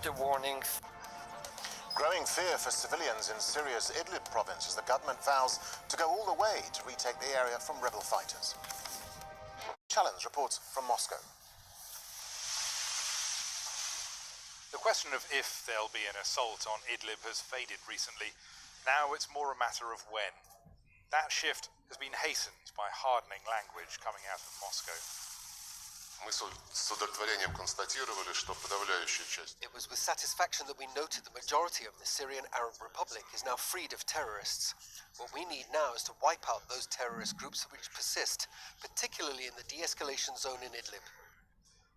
the warnings. Growing fear for civilians in Syria's Idlib province as the government vows to go all the way to retake the area from rebel fighters. Challenge reports from Moscow. The question of if there'll be an assault on Idlib has faded recently. Now it's more a matter of when. That shift has been hastened by hardening language coming out of Moscow. Мы с удовлетворением констатировали, что подавляющая часть. It was with satisfaction that we noted the majority of the Syrian Arab Republic is now freed of terrorists. What we need now is to wipe out those terrorist groups which persist, particularly in the de-escalation zone in Idlib.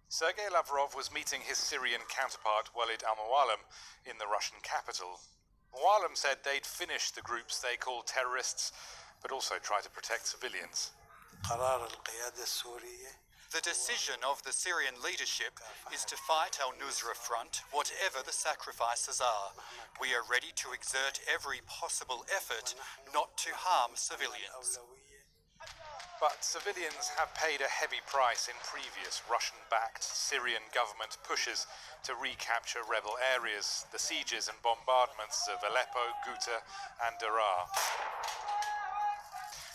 Sergei Lavrov was meeting his Syrian counterpart Walid al-Moualem in the Russian capital. Moualem said they'd finish the groups they call terrorists, but also try to protect civilians. The decision of the Syrian leadership is to fight al-Nusra front, whatever the sacrifices are. We are ready to exert every possible effort not to harm civilians. But civilians have paid a heavy price in previous Russian-backed Syrian government pushes to recapture rebel areas, the sieges and bombardments of Aleppo, Ghouta and Daraa.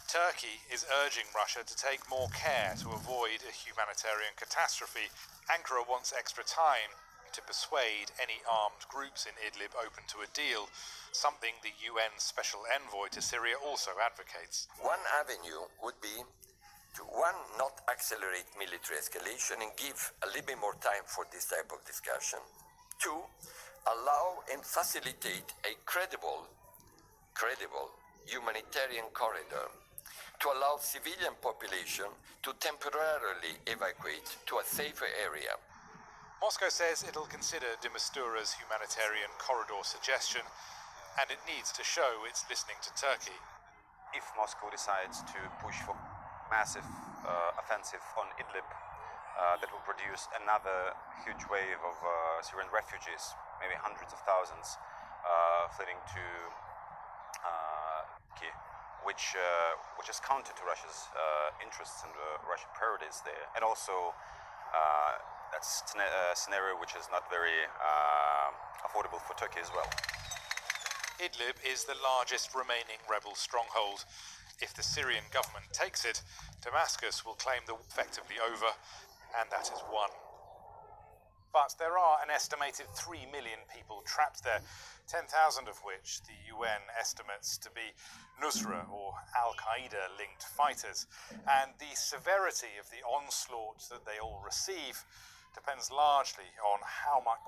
Turkey is urging Russia to take more care to avoid a humanitarian catastrophe. Ankara wants extra time to persuade any armed groups in Idlib open to a deal, something the UN Special Envoy to Syria also advocates. One avenue would be to, one, not accelerate military escalation and give a little bit more time for this type of discussion. Two, allow and facilitate a credible humanitarian corridor to allow civilian population to temporarily evacuate to a safer area. Moscow says it'll consider de Mistura's humanitarian corridor suggestion, and it needs to show it's listening to Turkey. If Moscow decides to push for massive offensive on Idlib, that will produce another huge wave of Syrian refugees, maybe hundreds of thousands, fleeing to Kiev, which is counter to Russia's interests and Russian priorities there, and also that's a scenario which is not very affordable for Turkey as well. Idlib is the largest remaining rebel stronghold. If the Syrian government takes it, Damascus will claim the war effectively over, and that is won. But there are an estimated 3 million people trapped there, 10,000 of which the UN estimates to be Nusra or al-Qaeda linked fighters. And the severity of the onslaught that they all receive depends largely on how much